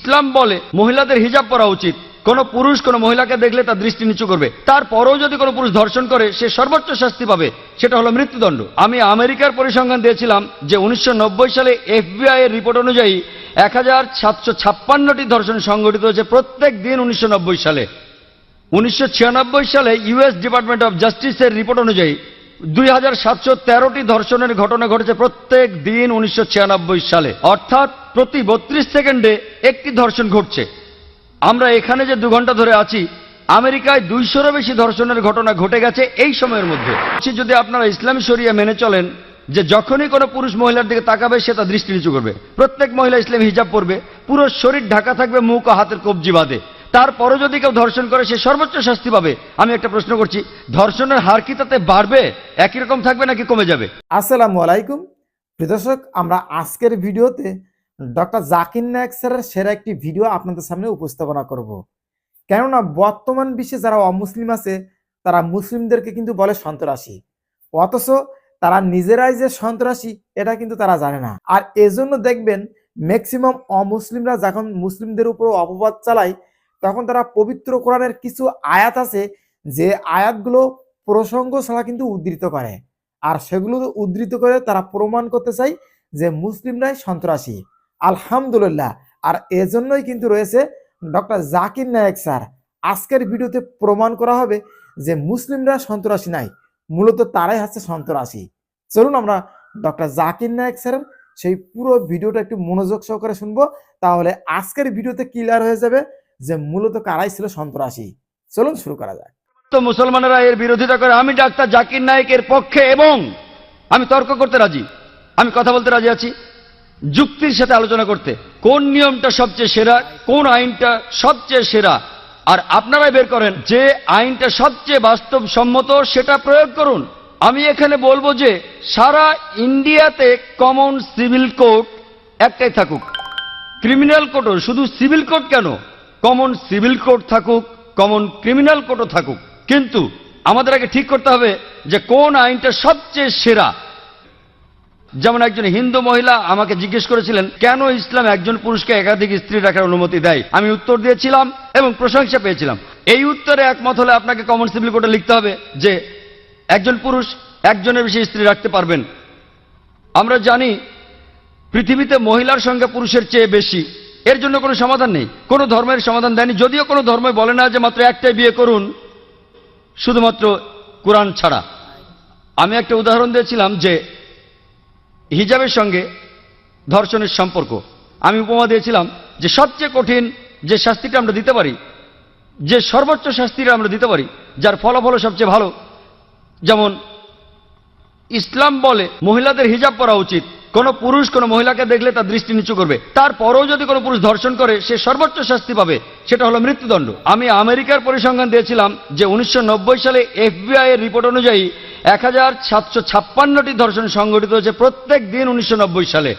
ইসলাম বলে মহিলাদের হিজাব পরা উচিত। কোন পুরুষ কোন মহিলাকে দেখলে তার দৃষ্টি নিচু করবে, তারপরেও যদি কোনো পুরুষ ধর্ষণ করে সে সর্বোচ্চ শাস্তি পাবে, সেটা হলো মৃত্যুদণ্ড। আমি আমেরিকার পরিসংখ্যান দিয়েছিলাম যে 1990 সালে FBI এর রিপোর্ট অনুযায়ী 1756টি ধর্ষণ সংঘটিত হয়েছে প্রত্যেক দিন 1990 সালে। 1996 সালে US ডিপার্টমেন্ট অফ জাস্টিসের রিপোর্ট অনুযায়ী 2713টি ধর্ষণের ঘটনা ঘটেছে প্রত্যেক দিন 1996 সালে, অর্থাৎ প্রতি 32 সেকেন্ডে একটি ধর্ষণ ঘটছে। আমরা এখানে যে 2 ঘন্টা ধরে আছি, আমেরিকায় 200-এরও বেশি ধর্ষণের ঘটনা ঘটে গেছে এই সময়ের মধ্যে। যদি আপনারা ইসলামী শরিয়া মেনে চলেন যে যখনই কোনো পুরুষ মহিলার দিকে তাকাবে সে তার দৃষ্টি নিচু করবে, প্রত্যেক মহিলা ইসলামী হিজাব পরবে, পুরো শরীর ঢাকা থাকবে, মুখ ও হাতের কবজি বাঁধে, তারপরও যদি কেউ ধর্ষণ করে সে সর্বোচ্চ শাস্তি পাবে। আমি একটা প্রশ্ন করছি, ধর্ষণের হার কি তাতে বাড়বে, একই রকম থাকবে নাকি কমে যাবে? আসসালামু আলাইকুম প্রিয় দর্শক, আমরা আজকের ভিডিওতে ডক্টর জাকির নায়েক স্যারের সেরা একটি ভিডিও আপনাদের সামনে উপস্থাপনা করব। কেননা বর্তমান বিশ্বে যারা অমুসলিম আছে তারা মুসলিমদেরকে কিন্তু বলে সন্ত্রাসী, অথচ তারা নিজেরাই যে সন্ত্রাসী এটা কিন্তু তারা জানে না। আর এজন্য দেখবেন ম্যাক্সিমাম অমুসলিমরা যখন মুসলিমদের উপর অপবাদ চালায় তখন তারা পবিত্র কোরআনের কিছু আয়াত আছে যে আয়াতগুলো প্রসঙ্গ ছাড়া কিন্তু উদ্ধৃত করে, আর সেগুলো উদ্ধৃত করে তারা প্রমাণ করতে চায় যে মুসলিমরাই সন্ত্রাসী। আলহামদুলিল্লাহ, আর এজন্যই কিন্তু রয়েছে ডক্টর জাকির নায়েক স্যার। আজকের ভিডিওতে প্রমাণ করা হবে যে মুসলিমরা সন্ত্রাসী নাই, মূলত তারাই হচ্ছে সন্ত্রাসী। চলুন আমরা ডক্টর জাকির নায়েক স্যারের সেই পুরো ভিডিওটা একটু মনোযোগ সহকারে শুনবো, তাহলে আজকের ভিডিওতে ক্লিয়ার হয়ে যাবে যে মূলত কারাই ছিল সন্ত্রাসী। চলুন শুরু করা যাক। তো মুসলমানেরা এর বিরোধিতা করে, আমি ডাক্তার জাকির নায়েকের পক্ষে এবং আমি তর্ক করতে রাজি, আমি কথা বলতে রাজি আছি, যুক্তির সাথে আলোচনা করতে। কোন নিয়মটা সবচেয়ে সেরা, কোন আইনটা সবচেয়ে সেরা, আর আপনারাই বের করেন যে আইনটা সবচেয়ে বাস্তবসম্মত, সেটা প্রয়োগ করুন। আমি এখানে বলবো যে সারা ইন্ডিয়াতে কমন সিভিল কোড একটাই থাকুক, ক্রিমিনাল কোডও, শুধু সিভিল কোড কেন, কমন সিভিল কোড থাকুক, কমন ক্রিমিনাল কোডও থাকুক। কিন্তু আমাদের আগে ঠিক করতে হবে যে কোন আইনটা সবচেয়ে সেরা। যেমন একজন হিন্দু মহিলা আমাকে জিজ্ঞেস করেছিলেন কেন ইসলাম একজন পুরুষকে একাধিক স্ত্রী রাখার অনুমতি দেয়। আমি উত্তর দিয়েছিলাম এবং প্রশংসা পেয়েছিলাম। এই উত্তরে একমত হলে আপনাকে কমন সিভিল কোডে লিখতে হবে যে একজন পুরুষ একজনের বেশি স্ত্রী রাখতে পারবেন। আমরা জানি পৃথিবীতে মহিলার সংখ্যা পুরুষের চেয়ে বেশি, এর জন্য কোনো সমাধান নেই, কোনো ধর্মের সমাধান দেয়নি, যদিও কোনো ধর্মই বলে না যে মাত্র একটাই বিয়ে করুন, শুধুমাত্র কোরআন ছাড়া। আমি একটা উদাহরণ দিয়েছিলাম যে হিজাবের সঙ্গে ধর্ষণের সম্পর্ক। আমি উপমা দিয়েছিলাম যে সবচেয়ে কঠিন যে শাস্তিটা আমরা দিতে পারি, যে সর্বোচ্চ শাস্তিটা আমরা দিতে পারি, যার ফলাফল সবচেয়ে ভালো, যেমন ইসলাম বলে মহিলাদের হিজাব পরা উচিত, কোন পুরুষ কোন মহিলাকে দেখলে তার দৃষ্টি নিচু করবে, তারপরেও যদি কোনো পুরুষ ধর্ষণ করে সে সর্বোচ্চ শাস্তি পাবে, সেটা হলো মৃত্যুদণ্ড। আমি আমেরিকার পরিসংখ্যান দিয়েছিলাম যে 1990 সালে FBI এর রিপোর্ট অনুযায়ী 1756টি ধর্ষণ সংঘটিত হয়েছে প্রত্যেক দিন 1990 সালে।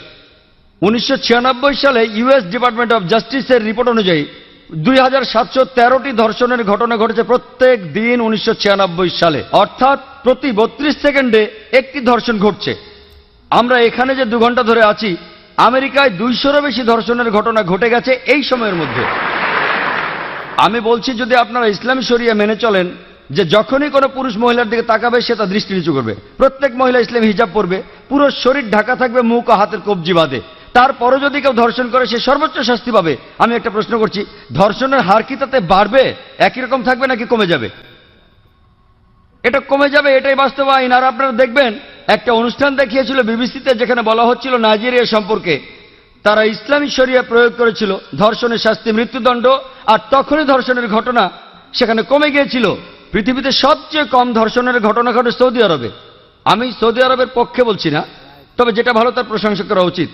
1996 সালে US ডিপার্টমেন্ট অফ জাস্টিসের রিপোর্ট অনুযায়ী 2713টি ধর্ষণের ঘটনা ঘটেছে প্রত্যেক দিন 1996 সালে, অর্থাৎ প্রতি 32 সেকেন্ডে একটি ধর্ষণ ঘটছে। আমরা এখানে যে 2 ঘন্টা ধরে আছি, আমেরিকায় 200-এরও বেশি ধর্ষণের ঘটনা ঘটে গেছে এই সময়ের মধ্যে। আমি বলছি যদি আপনারা ইসলামী শরিয়া মেনে চলেন যে যখনই কোনো পুরুষ মহিলার দিকে তাকাবে সে তার দৃষ্টি নিচু করবে, প্রত্যেক মহিলা ইসলামী হিজাব পরবে, পুরো শরীর ঢাকা থাকবে, মুখ ও হাতের কবজি বাঁধে, তারপরও যদি কেউ ধর্ষণ করে সে সর্বোচ্চ শাস্তি পাবে। আমি একটা প্রশ্ন করছি, ধর্ষণের হার কি তাতে বাড়বে, একই রকম থাকবে নাকি কমে যাবে? এটা কমে যাবে, এটাই বাস্তব আইন। আর আপনারা দেখবেন একটা অনুষ্ঠান দেখিয়েছিল বিবিসিতে, যেখানে বলা হচ্ছিল নাইজেরিয়া সম্পর্কে, তারা ইসলামী শরিয়া প্রয়োগ করেছিল, ধর্ষণের শাস্তি মৃত্যুদণ্ড, আর তখনই ধর্ষণের ঘটনা সেখানে কমে গিয়েছিল। পৃথিবীতে সবচেয়ে কম ধর্ষণের ঘটনা ঘটে সৌদি আরবে। আমি সৌদি আরবের পক্ষে বলছি না, তবে যেটা ভালো তার প্রশংসা করা উচিত।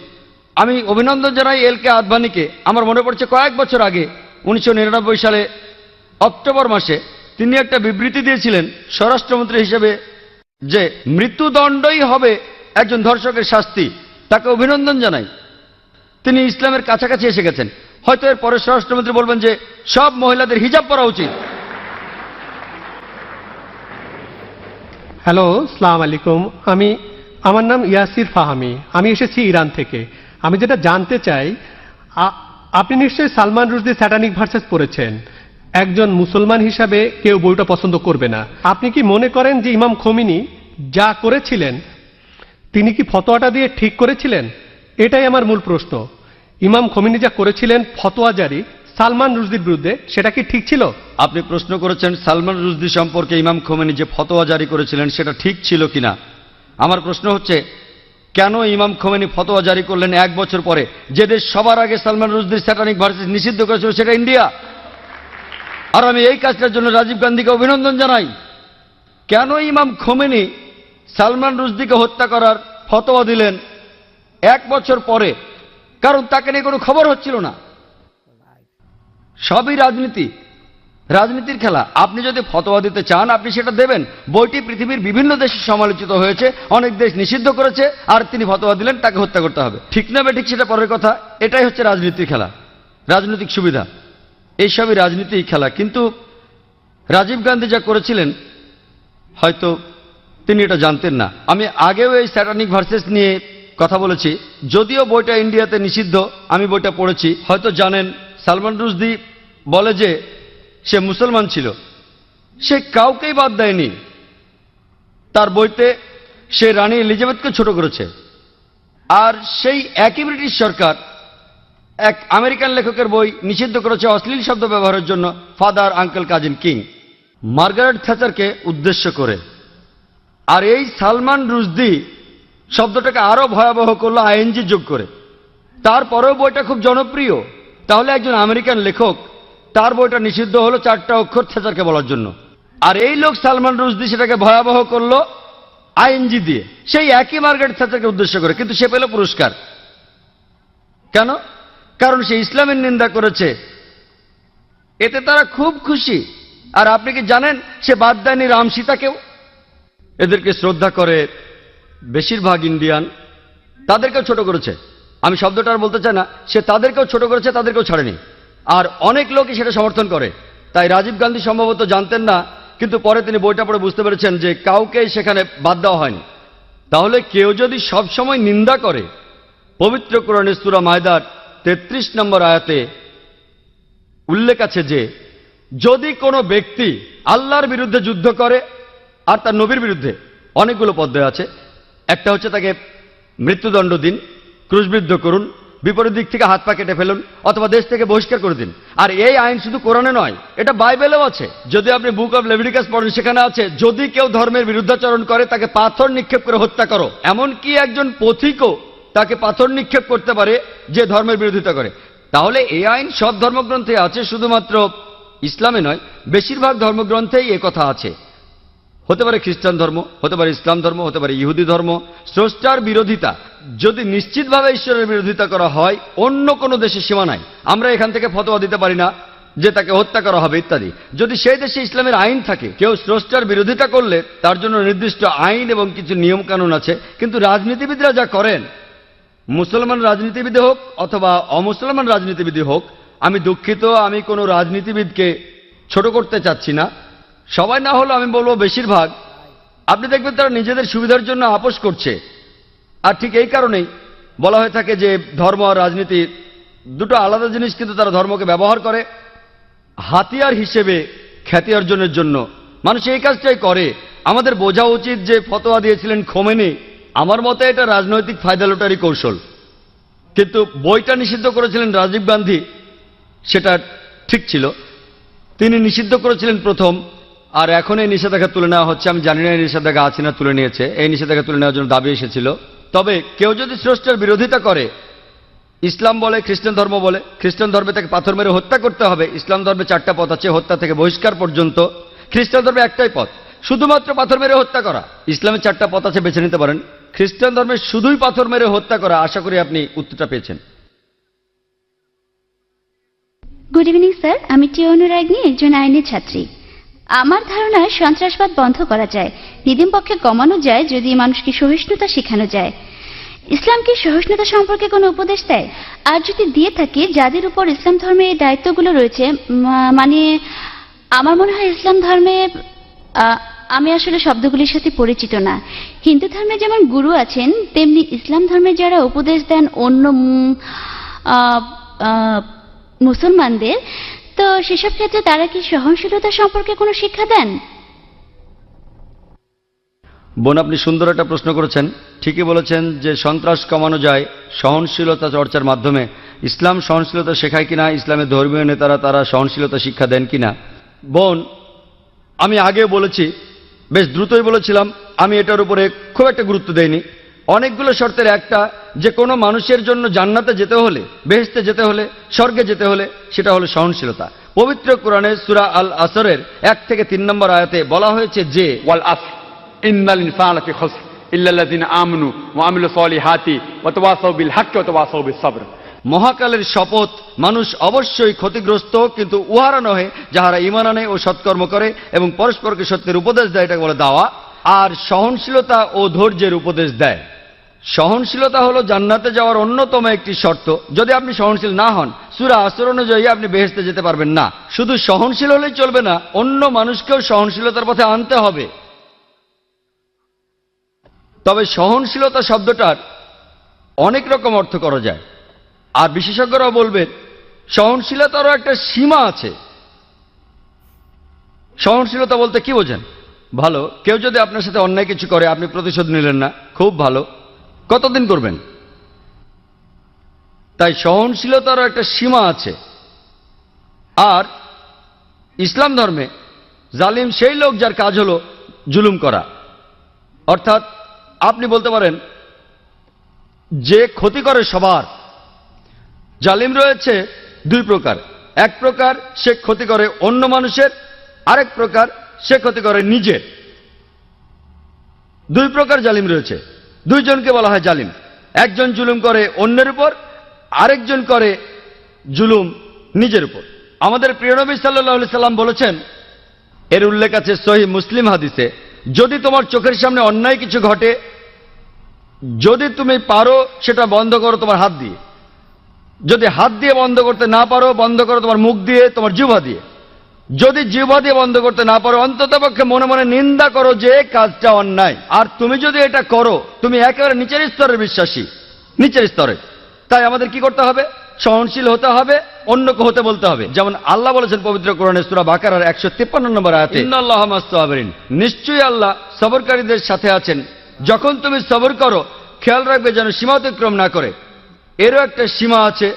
আমি অভিনন্দন জানাই LK আদভানিকে। আমার মনে পড়ছে কয়েক বছর আগে 1999 সালে অক্টোবর মাসে তিনি একটা বিবৃতি দিয়েছিলেন স্বরাষ্ট্রমন্ত্রী হিসেবে যে মৃত্যুদণ্ডই হবে একজন ধর্ষকের শাস্তি। তাকে অভিনন্দন জানাই, তিনি ইসলামের কাছাকাছি এসে গেছেন। হয়তো এর পরে স্বরাষ্ট্রমন্ত্রী বলবেন যে সব মহিলাদের হিজাব পরা উচিত। হ্যালো, আসসালামু আলাইকুম। আমার নাম ইয়াসির ফাহামি, আমি এসেছি ইরান থেকে। আমি যেটা জানতে চাই, আপনি নিশ্চয়ই সালমান রুশদি স্যাটানিক ভার্সেস পড়েছেন। একজন মুসলমান হিসাবে কেউ বইটা পছন্দ করবে না। আপনি কি মনে করেন যে ইমাম খোমেনি যা করেছিলেন তিনি কি ফতোয়াটা দিয়ে ঠিক করেছিলেন? এটাই আমার মূল প্রশ্ন। ইমাম খোমেনি যা করেছিলেন ফতোয়া জারি সালমান রুশদির বিরুদ্ধে, সেটা কি ঠিক ছিল? আপনি প্রশ্ন করেছেন সালমান রুশদি সম্পর্কে ইমাম খোমেনি যে ফতোয়া জারি করেছিলেন সেটা ঠিক ছিল কিনা। আমার প্রশ্ন হচ্ছে, কেন ইমাম খোমেনি ফতোয়া জারি করলেন 1 বছর পরে? যে দেশ সবার আগে সালমান রুশদির স্যাটানিক ভার্সেস নিষিদ্ধ করেছিল সেটা ইন্ডিয়া। আর আমি এই কাজটার জন্য রাজীব গান্ধীকে অভিনন্দন জানাই। কেন ইমাম খোমেনি সালমান রুশদিকে হত্যা করার ফতোয়া দিলেন 1 বছর পরে? কারণ তাকে নিয়ে কোনো খবর হচ্ছিল না। সবই রাজনীতি, রাজনীতির খেলা। আপনি যদি ফতোয়া দিতে চান আপনি সেটা দেবেন। বইটি পৃথিবীর বিভিন্ন দেশে সমালোচিত হয়েছে, অনেক দেশ নিষিদ্ধ করেছে, আর তিনি ফতোয়া দিলেন তাকে হত্যা করতে হবে। ঠিক না বেঠিক সেটা পরের কথা। এটাই হচ্ছে রাজনীতির খেলা, রাজনৈতিক সুবিধা। এইসবই রাজনীতির খেলা। কিন্তু রাজীব গান্ধী যা করেছিলেন হয়তো তিনি এটা জানতেন না। আমি আগেও এই স্যাটানিক ভার্সেস নিয়ে কথা বলেছি, যদিও বইটা ইন্ডিয়াতে নিষিদ্ধ। আমি বইটা পড়েছি। হয়তো জানেন সালমান রুশদি বলে যে সে মুসলমান ছিল, সে কাউকেই বাদ দেয়নি। তার বইতে সে রানী এলিজাবেথকে ছোট করেছে। আর সেই একই ব্রিটিশ সরকার এক আমেরিকান লেখকের বই নিষিদ্ধ করেছে অশ্লীল শব্দ ব্যবহারের জন্য, father uncle cousin king, Margaret থ্যাচারকে উদ্দেশ্য করে। আর এই সালমান রুশদি শব্দটাকে আরো ভয়াবহ করলো আইএনজি যোগ করে। তারপরেও বইটা খুব জনপ্রিয়। তাহলে একজন আমেরিকান লেখক, তার বইটা নিষিদ্ধ হলো 4টা অক্ষর থ্যাচারকে বলার জন্য। আর এই লোক সালমান রুশদি সেটাকে ভয়াবহ করলো আইএনজি দিয়ে, সেই একই মার্গারেট থ্যাচারকে উদ্দেশ্য করে। কিন্তু সে পেল পুরস্কার। কেন? কারণ সে ইসলামের নিন্দা করেছে। এতে তারা খুব খুশি। আর আপনি কি জানেন সে বাদ দেয়নি রাম সীতাকেও? এদেরকে শ্রদ্ধা করে বেশিরভাগ ইন্ডিয়ান, তাদেরকেও ছোট করেছে। আমি শব্দটা আর বলতে চাই না। সে তাদেরকেও ছোট করেছে, তাদেরকেও ছাড়েনি। আর অনেক লোকই সেটা সমর্থন করে। তাই রাজীব গান্ধী সম্ভবত জানতেন না, কিন্তু পরে তিনি বইটা পড়ে বুঝতে পেরেছেন যে কাউকেই সেখানে বাদ দেওয়া হয়নি। তাহলে কেউ যদি সব সময় নিন্দা করে, পবিত্র কোরআনের সূরা মায়দার 33 নম্বর আয়াতে উল্লেখ আছে যে যদি কোনো ব্যক্তি আল্লাহর বিরুদ্ধে যুদ্ধ করে আর তার নবীর বিরুদ্ধে, অনেকগুলো পদ্ধতি আছে। একটা হচ্ছে তাকে মৃত্যুদণ্ড দিন, ক্রুশবিদ্ধ করুন, বিপরীত দিক থেকে হাত পা কেটে ফেলুন, অথবা দেশ থেকে বহিষ্কার করে দিন। আর এই আইন শুধু কোরআনে নয়, এটা বাইবেলেও আছে। যদি আপনি বুক অব লেভিটিকাস পড়েন সেখানে আছে যদি কেউ ধর্মের বিরুদ্ধাচরণ করে তাকে পাথর নিক্ষেপ করে হত্যা করো। এমনকি একজন পথিকও তাকে পাথর নিক্ষেপ করতে পারে যে ধর্মের বিরোধিতা করে। তাহলে এই আইন সব ধর্মগ্রন্থে আছে, শুধুমাত্র ইসলামে নয়, বেশিরভাগ ধর্মগ্রন্থেই এ কথা আছে। হতে পারে খ্রিস্টান ধর্ম, হতে পারে ইসলাম ধর্ম, হতে পারে ইহুদি ধর্ম। স্রষ্টার বিরোধিতা যদি নিশ্চিতভাবে ঈশ্বরের বিরোধিতা করা হয়, অন্য কোনো দেশের সীমা নাই। আমরা এখান থেকে ফতোয়া দিতে পারি না যে তাকে হত্যা করা হবে ইত্যাদি। যদি সেই দেশে ইসলামের আইন থাকে, কেউ স্রষ্টার বিরোধিতা করলে তার জন্য নির্দিষ্ট আইন এবং কিছু নিয়ম কানুন আছে। কিন্তু রাজনীতিবিদরা যা করেন, মুসলমান রাজনীতিবিদ হোক অথবা অমুসলমান রাজনীতিবিদ হোক, আমি দুঃখিত, আমি কোনো রাজনীতিবিদকে ছোট করতে চাচ্ছি না, সবাই না হলো আমি বলবো বেশিরভাগ, আপনি দেখবেন তারা নিজেদের সুবিধার জন্য আপোষ করছে। আর ঠিক এই কারণেই বলা হয়ে থাকে যে ধর্ম আর রাজনীতি দুটো আলাদা জিনিস, কিন্তু তারা ধর্মকে ব্যবহার করে হাতিয়ার হিসেবে খ্যাতি অর্জনের জন্য। মানুষ এই কাজটাই করে। আমাদের বোঝা উচিত যে ফতোয়া দিয়েছিলেন খোমেনি, আমার মতে এটা রাজনৈতিক ফায়দা লুটারি কৌশল। কিন্তু বইটা নিষিদ্ধ করেছিলেন রাজীব গান্ধী, সেটা ঠিক ছিল। তিনি নিষিদ্ধ করেছিলেন প্রথম, আর এখন এই নিষেধাজ্ঞা তুলে নেওয়া হচ্ছে। আমি জানি না এই নিষেধাজ্ঞা আছে না তুলে নিয়েছে। এই নিষেধাজ্ঞা তুলে নেওয়ার জন্য দাবি এসেছিল। তবে কেউ যদি স্রষ্টার বিরোধিতা করে, ইসলাম বলে, খ্রিস্টান ধর্ম বলে, খ্রিস্টান ধর্মে তাকে পাথর মেরে হত্যা করতে হবে। ইসলাম ধর্মে 4টা পথ আছে, হত্যা থেকে বহিষ্কার পর্যন্ত। খ্রিস্টান ধর্মে একটাই পথ, শুধুমাত্র পাথর মেরে হত্যা করা। ইসলামে 4টা পথ আছে, বেছে নিতে পারেন। খ্রিস্টান ধর্মে শুধুই পাথর মেরে হত্যা করা। আশা করি আপনি উত্তরটা পেয়েছেন। গুড ইভিনিং স্যার, আমি টি অনুরাগনী, একজন আইনের ছাত্রী। আমার ধারণা সন্ত্রাসবাদ বন্ধ করা যায়, নিদিম পক্ষে কমানো যায় যদি মানুষকে সহিষ্ণুতা শেখানো যায়। ইসলাম কি সহিষ্ণুতা সম্পর্কে কোনো উপদেশ দেয়? আর যদি দিয়ে থাকে, যাদের উপর ইসলাম ধর্মে এই দায়িত্বগুলো রয়েছে, মানে আমার মনে হয় ইসলাম ধর্মে, আমি আসলে শব্দগুলির সাথে পরিচিত না। হিন্দু ধর্মে যেমন গুরু আছেন, তেমনি ইসলাম ধর্মে যারা উপদেশ দেন অন্য মুসলমানদের, তো সেসব ক্ষেত্রে তারা কি সহনশীলতা সম্পর্কে কোনো শিক্ষা দেন? বোন, আপনি সুন্দর একটা প্রশ্ন করেছেন। ঠিকই বলেছেন যে সন্ত্রাস কমানো যায় সহনশীলতা চর্চার মাধ্যমে। ইসলাম সহনশীলতা শেখায় কিনা, ইসলামের ধর্মীয় নেতারা তারা সহনশীলতা শিক্ষা দেন কিনা? বোন, আমি আগেও বলেছি, বেশ দ্রুতই বলেছিলাম, আমি এটার উপরে খুব একটা গুরুত্ব দেইনি। অনেকগুলো শর্তের একটা, যে কোনো মানুষের জন্য জান্নাতে যেতে হলে, বেহেশতে যেতে হলে, স্বর্গে যেতে হলে সেটা হলো সহনশীলতা। পবিত্র কোরআনে সূরা আল আসরের 1 থেকে 3 নম্বর আয়াতে বলা হয়েছে যে والعصر إن الإنسان لفي خسر إلا الذين آمنوا وعملوا الصالحات وتواصوا بالحق وتواصوا بالصبر। মহাকালের শপথ, মানুষ অবশ্যই ক্ষতিগ্রস্ত, কিন্তু উহারা নহে যাহারা ঈমান আনে ও সৎকর্ম করে এবং পরস্পরকে সত্যের উপদেশ দেয়, এটাকে বলে দাওয়া। আর সহনশীলতা ও ধৈর্যের উপদেশ দেয়। সহনশীলতা হলো জান্নাতে যাওয়ার অন্যতম একটি শর্ত। যদি আপনি সহনশীল না হন, সূরা আসর অনুযায়ী আপনি বেহেশতে যেতে পারবেন না। শুধু সহনশীল হলেই চলবে না, অন্য মানুষকেও সহনশীলতার পথে আনতে হবে। তবে সহনশীলতা শব্দটার অনেক রকম অর্থ করা যায়, আর বিশেষজ্ঞরাও বলবেন সহনশীলতারও একটা সীমা আছে। সহনশীলতা বলতে কি বোঝেন? ভালো, কেউ যদি আপনার সাথে অন্যায় কিছু করে, আপনি প্রতিশোধ নিলেন না, খুব ভালো, কতদিন করবেন? তাই সহনশীলতারও একটা সীমা আছে। আর ইসলাম ধর্মে জালিম সেই লোক যার কাজ হলো জুলুম করা। অর্থাৎ আপনি বলতে পারেন যে ক্ষতি করে সবার। জালিম রয়েছে দুই প্রকার। এক প্রকার সে ক্ষতি করে অন্য মানুষের, আরেক প্রকার সে ক্ষতি করে নিজের। দুই প্রকার জালিম রয়েছে, দুইজনকে বলা হয় জালিম। একজন জুলুম করে অন্যের উপর, আরেকজন করে জুলুম নিজের উপর। আমাদের প্রিয় নবী সাল্লাল্লাহু আলাইহি সাল্লাম বলেছেন, এর উল্লেখ আছে সহিহ মুসলিম হাদিসে, যদি তোমার চোখের সামনে অন্যায় কিছু ঘটে, যদি তুমি পারো সেটা বন্ধ করো তোমার হাত দিয়ে। যদি হাত দিয়ে বন্ধ করতে না পারো, বন্ধ করো তোমার মুখ দিয়ে, তোমার জিহ্বা দিয়ে। যদি জিহ্বা দিয়ে বন্ধ করতে না পারো, অন্ততপক্ষে মনে মনে নিন্দা করো যে কাজটা অন্যায়। আর তুমি যদি এটা করো, তুমি একেবারে নিচের স্তরের বিশ্বাসী, নিচের স্তরে। তাই আমাদের কি করতে হবে? সহনশীল হতে হবে, অন্যকে হতে বলতে হবে। যেমন আল্লাহ বলেছেন পবিত্র কোরআনে সূরা বাকারার 153 নম্বর আয়াতে, ইন্নাল্লাহা মা'আস সাবিরিন, নিশ্চয়ই আল্লাহ সবরকারীদের সাথে আছেন। যখন তুমি সবর করো, খেয়াল রাখবে যেন সীমা অতিক্রম না করে। এরও একটা সীমা আছে,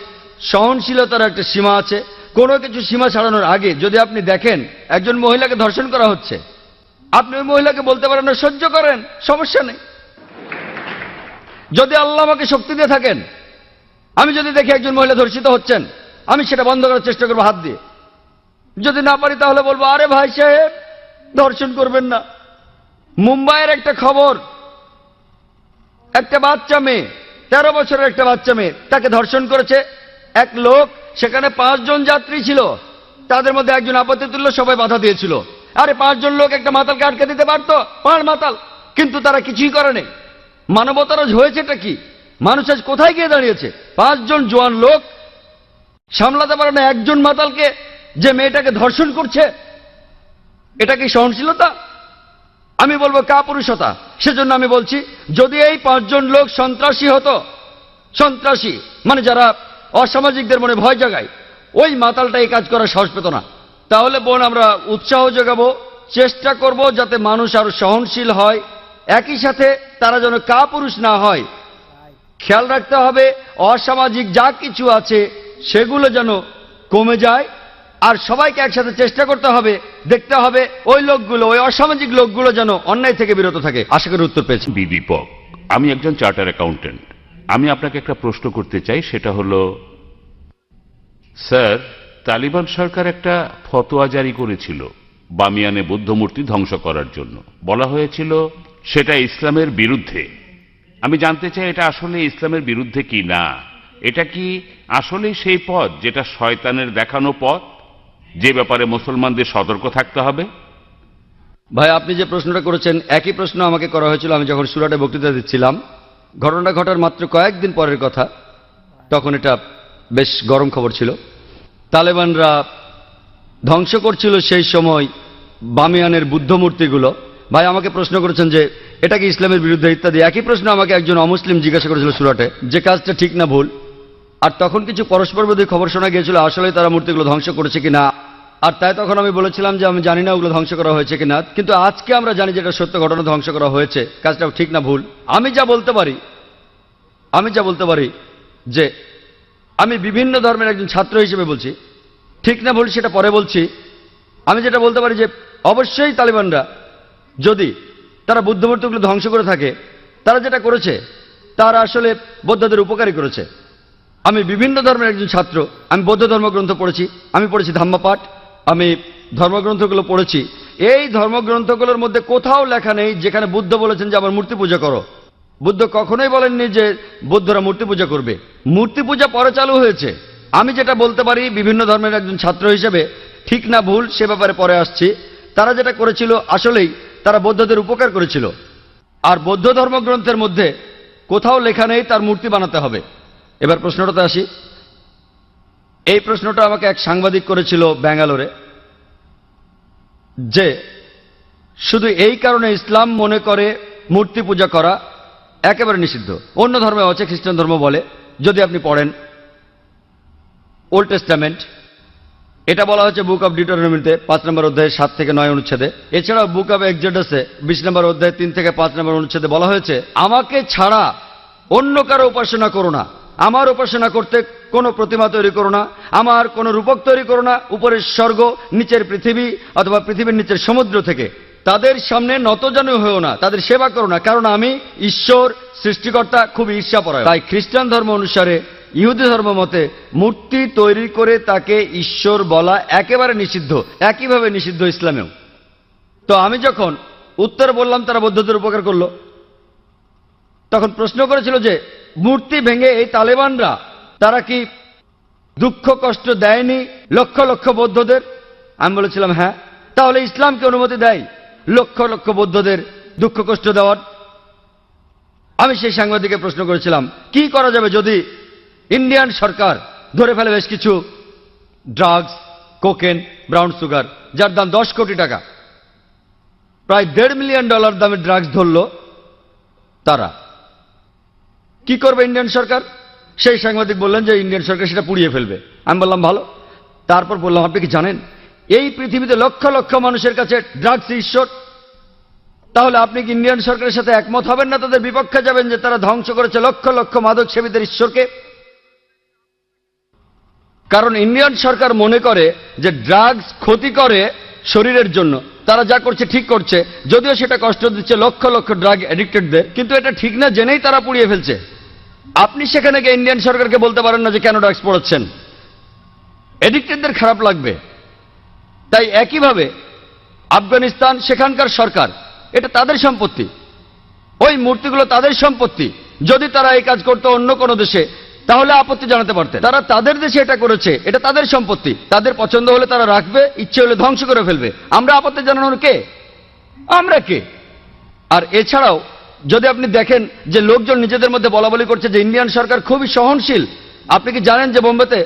সহনশীলতার একটা সীমা আছে। কোনো কিছু সীমা ছাড়ানোর আগে যদি আপনি দেখেন একজন মহিলাকে ধর্ষণ করা হচ্ছে, আপনি ওই মহিলাকে বলতে পারেন না সহ্য করেন, সমস্যা নেই। যদি আল্লাহ আমাকে শক্তি দিয়ে থাকেন, আমি যদি দেখি একজন মহিলা ধর্ষিত হচ্ছেন, আমি সেটা বন্ধ করার চেষ্টা করবো হাত দিয়ে। যদি না পারি তাহলে বলবো, আরে ভাই সাহেব ধর্ষণ করবেন না। মুম্বাইয়ের একটা খবর, একটা বাচ্চা মেয়ে, 13 বছরের একটা বাচ্চা মেয়ে, তাকে ধর্ষণ করেছে এক লোক। সেখানে 5 জন যাত্রী ছিল, তাদের মধ্যে একজন আপত্তি তুলল, সবাই বাধা দিয়েছিল। আরে 5 জন লোক একটা মাতালকে আটকে দিতে পারতো, 5 মাতাল, কিন্তু তারা কিছুই করেনি। মানবতার হয়েছেটা কি? মানুষ আজ কোথায় গিয়ে দাঁড়িয়েছে? 5 জন জোয়ান লোক সামলাতে পারে না একজন মাতালকে, যে মেয়েটাকে ধর্ষণ করছে। এটা কি সহনশীলতা? আমি বলবো কাপুরুষতা। সেজন্য আমি বলছি, যদি এই 5 জন লোক সন্ত্রাসী হতো, সন্ত্রাসী মানে যারা অসামাজিকদের মনে ভয় জাগায়, ওই মাতালটা এই কাজ করার সাহস পেত না। তাহলে বোন, আমরা উৎসাহ যোগাবো, চেষ্টা করব যাতে মানুষ আরো সহনশীল হয়, একই সাথে তারা যেন কাপুরুষ না হয়। খেয়াল রাখতে হবে অসামাজিক যা কিছু আছে সেগুলো যেন কমে যায়। আর সবাইকে একসাথে চেষ্টা করতে হবে, দেখতে হবে ওই লোকগুলো, ওই অসামাজিক লোকগুলো যেন অন্যায় থেকে বিরত থাকে। আশা করি উত্তর পেয়েছি। বিদীপক, আমি একজন চার্টার অ্যাকাউন্টেন্ট। আমি আপনাকে একটা প্রশ্ন করতে চাই, সেটা হলো, স্যার, তালিবান সরকার একটা ফতোয়া জারি করেছিল বামিয়ানে বৌদ্ধ মূর্তি ধ্বংস করার জন্য। বলা হয়েছিল সেটা ইসলামের বিরুদ্ধে। আমি জানতে চাই এটা আসলে ইসলামের বিরুদ্ধে কি না। এটা কি আসলে সেই পথ যেটা শয়তানের দেখানো পথ, যে ব্যাপারে মুসলমানদের সতর্ক থাকতে হবে? ভাই, আপনি যে প্রশ্নটা করেছেন একই প্রশ্ন আমাকে করা হয়েছিল আমি যখন সুরাটে বক্তৃতা দিচ্ছিলাম। ঘটনাটা ঘটার মাত্র কয়েকদিন পরের কথা। তখন এটা বেশ গরম খবর ছিল। তালেবানরা ধ্বংস করছিল সেই সময় বামিয়ানের বুদ্ধ মূর্তিগুলো। ভাই আমাকে প্রশ্ন করেছেন যে এটা কি ইসলামের বিরুদ্ধে ইত্যাদি। একই প্রশ্ন আমাকে একজন অমুসলিম জিজ্ঞাসা করেছিল সুরাটে, যে কাজটা ঠিক না ভুল। আর তখন কিছু পরস্পর বিরোধী খবর শোনা গিয়েছিল আসলে তারা মূর্তিগুলো ধ্বংস করেছে কিনা, আর তাই তখন আমি বলেছিলাম যে আমি জানি না ওগুলো ধ্বংস করা হয়েছে কিনা, কিন্তু আজকে আমরা জানি যে এটা সত্য ঘটনা, ধ্বংস করা হয়েছে। কাজটা ঠিক না ভুল? আমি যা বলতে পারি যে আমি বিভিন্ন ধর্মের একজন ছাত্র হিসেবে বলছি, ঠিক না ভুল সেটা পরে বলছি। আমি যেটা বলতে পারি যে অবশ্যই তালিবানরা যদি তারা বুদ্ধমূর্তিগুলো ধ্বংস করে থাকে, তারা যেটা করেছে তারা আসলে বৌদ্ধদের উপকারী করেছে। আমি বিভিন্ন ধর্মের একজন ছাত্র, আমি বৌদ্ধ ধর্মগ্রন্থ পড়েছি, আমি পড়েছি ধাম্মাপাঠ, আমি ধর্মগ্রন্থগুলো পড়েছি। এই ধর্মগ্রন্থগুলোর মধ্যে কোথাও লেখা নেই যেখানে বুদ্ধ বলেছেন যে আমার মূর্তি পূজা করো। বুদ্ধ কখনোই বলেননি যে বৌদ্ধরা মূর্তি পূজা করবে। মূর্তি পূজা পরে চালু হয়েছে। আমি যেটা বলতে পারি বিভিন্ন ধর্মের একজন ছাত্র হিসেবে, ঠিক না ভুল সে ব্যাপারে পরে আসছি, তারা যেটা করেছিল আসলেই তারা বৌদ্ধদের উপকার করেছিল। আর বৌদ্ধ ধর্মগ্রন্থের মধ্যে কোথাও লেখা নেই তার মূর্তি বানাতে হবে। এবার প্রশ্নটাতে আসি। এই প্রশ্নটা আমাকে এক সাংবাদিক করেছিল ব্যাঙ্গালোরে, যে শুধু এই কারণে ইসলাম মনে করে মূর্তি পূজা করা একেবারে নিষিদ্ধ। অন্য ধর্মে আছে, খ্রিস্টান ধর্ম বলে, যদি আপনি পড়েন ওল্ড টেস্টামেন্ট, এটা বলা হচ্ছে বুক অব ডিউটেরোনমিতে 5 নম্বর অধ্যায়ে 7 থেকে 9 অনুচ্ছেদে। এছাড়াও বুক অব এক্সোডাসে 20 নম্বর অধ্যায়ে 3 থেকে 5 নম্বর অনুচ্ছেদে বলা হয়েছে আমাকে ছাড়া অন্য কারো উপাসনা করো না, আমার উপাসনা করতে কোনো প্রতিমা তৈরি করো না, আমার কোনো রূপক তৈরি করো না উপরের স্বর্গ নিচের পৃথিবী অথবা পৃথিবীর নিচের সমুদ্র থেকে। তাদের সামনে নতজানু হয়েও না, তাদের সেবা করো না, কারণ আমি ঈশ্বর সৃষ্টিকর্তা খুব ঈর্ষাপরায়ণ। তাই খ্রিস্টান ধর্ম অনুসারে, ইহুদি ধর্ম মতে মূর্তি তৈরি করে তাকে ঈশ্বর বলা একেবারে নিষিদ্ধ, একইভাবে নিষিদ্ধ ইসলামেও। তো আমি যখন উত্তর বললাম তারা বৌদ্ধদের উপকার করলো, তখন প্রশ্ন করেছিল যে মূর্তি ভেঙে এই তালেবানরা তারা কি দুঃখ কষ্ট দেয়নি লক্ষ লক্ষ বৌদ্ধদের? আমি বলেছিলাম হ্যাঁ। তাহলে ইসলামকে অনুমতি দেয় লক্ষ লক্ষ বৌদ্ধদের দুঃখ কষ্ট দেওয়ার? আমি সেই সাংবাদিককে প্রশ্ন করেছিলাম কি করা যাবে যদি ইন্ডিয়ান সরকার ধরে ফেলে বেশ কিছু ড্রাগস, কোকেন, ব্রাউন সুগার, যার দাম 10 কোটি টাকা, প্রায় $1.5 মিলিয়ন দামের ড্রাগস ধরল, তারা কি করবে ইন্ডিয়ান সরকার? সেই সাংবাদিক বললেন যে ইন্ডিয়ান সরকার সেটা পুড়িয়ে ফেলবে। আমি বললাম ভালো। তারপর বললাম আপনি কি জানেন এই পৃথিবীতে লক্ষ লক্ষ মানুষের কাছে ড্রাগস ঈশ্বর? তাহলে আপনি কি ইন্ডিয়ান সরকারের সাথে একমত হবেন না, তাদের বিপক্ষে যাবেন যে তারা ধ্বংস করেছে লক্ষ লক্ষ মাদক সেবীদের ঈশ্বরকে? কারণ ইন্ডিয়ান সরকার মনে করে যে ড্রাগস ক্ষতি করে শরীরের জন্য, তারা যা করছে ঠিক করছে, যদিও সেটা কষ্ট দিচ্ছে লক্ষ লক্ষ ড্রাগ অ্যাডিক্টেডদের, কিন্তু এটা ঠিক না জেনেই তারা পুড়িয়ে ফেলছে। আপনি সেখানে গিয়ে ইন্ডিয়ান সরকারকে বলতে পারেন না যে কেন ড্রাগস পড়াচ্ছেন, অ্যাডিক্টেডদের খারাপ লাগবে। তাই একইভাবে আফগানিস্তান, সেখানকার সরকার, এটা তাদের সম্পত্তি, ওই মূর্তিগুলো তাদের সম্পত্তি। যদি তারা এই কাজ করতো অন্য কোনো দেশে তাহলে আপত্তি জানাতে পারতেন। তারা তাদের দেশে এটা করেছে, এটা তাদের সম্পত্তি, তাদের পছন্দ হলে তারা রাখবে, ইচ্ছে হলে ধ্বংস করে ফেলবে। আমরা আপত্তি জানানোর কে? আমরা কে? আর এছাড়াও যদি আপনি দেখেন যে লোকজন নিজেদের মধ্যে বলাবলি করছে যে ইন্ডিয়ান সরকার খুবই সহনশীল। আপনি কি জানেন যে বোম্বেতে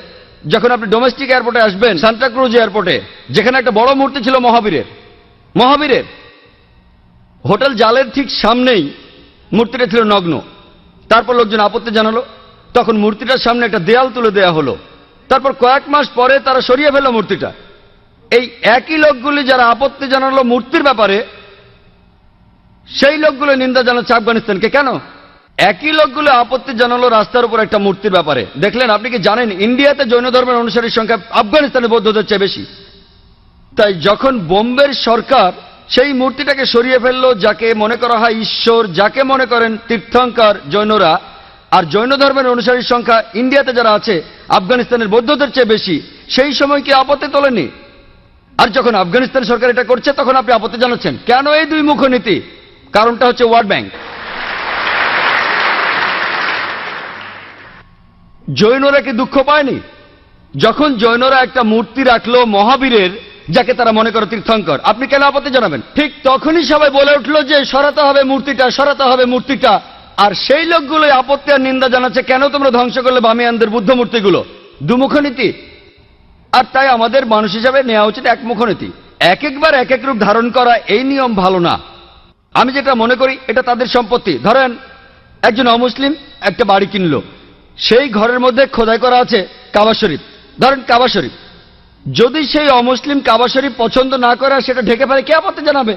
যখন আপনি ডোমেস্টিক এয়ারপোর্টে আসবেন, সান্টাক্রুজ এয়ারপোর্টে, যেখানে একটা বড় মূর্তি ছিল মহাবীরের, হোটেল জালের ঠিক সামনেই মূর্তিটা ছিল নগ্ন। তারপর লোকজন আপত্তি জানালো, তখন মূর্তিটার সামনে একটা দেয়াল তুলে দেয়া হলো। তারপর কয়েক মাস পরে তারা সরিয়ে ফেলল মূর্তিটা। এই একই লোকগুলি যারা আপত্তি জানালো মূর্তির ব্যাপারে, সেই লোকগুলো নিন্দা জানাচ্ছে আফগানিস্তানকে। কেন? একই লোকগুলো আপত্তি জানালো রাস্তার উপর একটা মূর্তির ব্যাপারে। দেখলেন? আপনি কি জানেন ইন্ডিয়াতে জৈন ধর্মের অনুসারীর সংখ্যা আফগানিস্তানের বৌদ্ধদের চেয়ে বেশি? তাই যখন বোম্বের সরকার সেই মূর্তিটাকে সরিয়ে ফেললো, যাকে মনে করা হয় ঈশ্বর, যাকে মনে করেন তীর্থঙ্কর জৈনরা, আর জৈন ধর্মের অনুসারীর সংখ্যা ইন্ডিয়াতে যারা আছে আফগানিস্তানের বৌদ্ধদের চেয়ে বেশি, সেই সময় কি আপত্তি তোলেনি? আর যখন আফগানিস্তান সরকার এটা করছে তখন আপনি আপত্তি জানাচ্ছেন কেন? এই দুই মুখ নীতি। কারণটা হচ্ছে ওয়ার্ল্ড ব্যাংক। জৈনরা কি দুঃখ পায়নি যখন জৈনরা একটা মূর্তি রাখলো মহাবীরের, যাকে তারা মনে করে তীর্থঙ্কর? আপনি কেন আপত্তি জানাবেন? ঠিক তখনই সবাই বলে উঠলো যে সরাতে হবে মূর্তিটা, সরাতে হবে মূর্তিটা। আর সেই লোকগুলো আপত্তি আর নিন্দা জানাচ্ছে কেন তোমরা ধ্বংস করলে বামিয়ানদের বুদ্ধ মূর্তিগুলো? দুমুখ নীতি। আর তাই আমাদের মানুষ হিসাবে নেওয়া উচিত একমুখ নীতি। এক একবার এক এক রূপ ধারণ করা, এই নিয়ম ভালো না। আমি যেটা মনে করি এটা তাদের সম্পত্তি। ধরেন একজন অমুসলিম একটা বাড়ি কিনলো, সেই ঘরের মধ্যে খোদাই করা আছে কাবা শরীফ। ধরেন কাবা শরীফ, যদি সেই অমুসলিম কাবা শরীফ পছন্দ না করে আর সেটা ঢেকে ফেলে, কে আপত্তি জানাবে?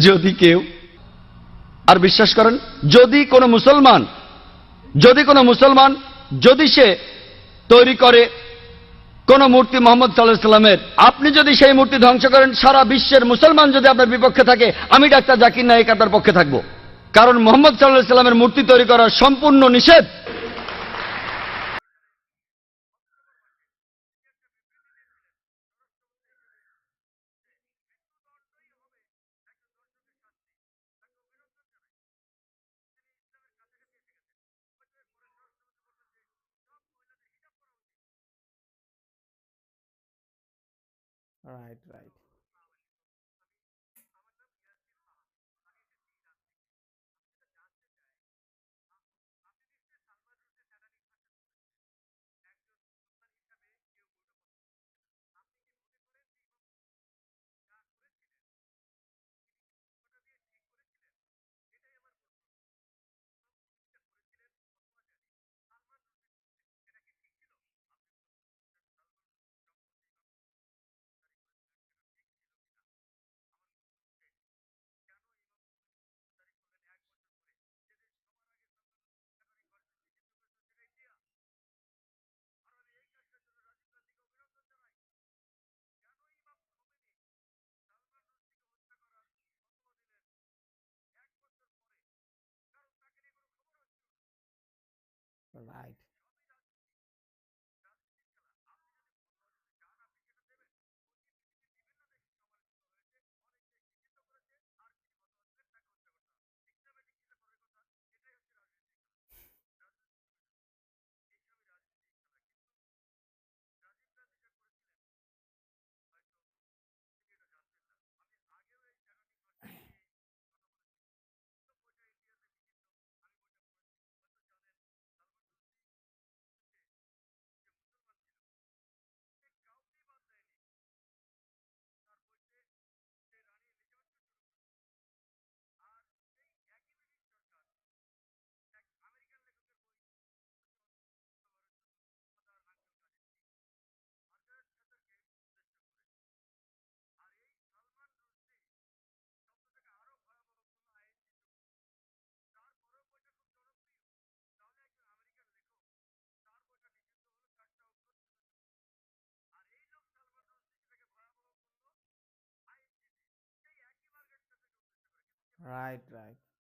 যদি কেউ, আর বিশ্বাস করেন, যদি কোনো মুসলমান যদি সে তৈরি করে কোন মূর্তি মোহাম্মদ সাল্লাল্লাহু আলাইহি সাল্লামের, আপনি যদি সেই মূর্তি ধ্বংস করেন, সারা বিশ্বের মুসলমান যদি আপনার বিপক্ষে থাকে, আমি ডাক্তার জাকির নায়েক আপনার পক্ষে থাকবো। কারণ মোহাম্মদ সাল্লাল্লাহু আলাইহি সাল্লামের মূর্তি তৈরি করা সম্পূর্ণ নিষেধ। Right, right. Right, right, right.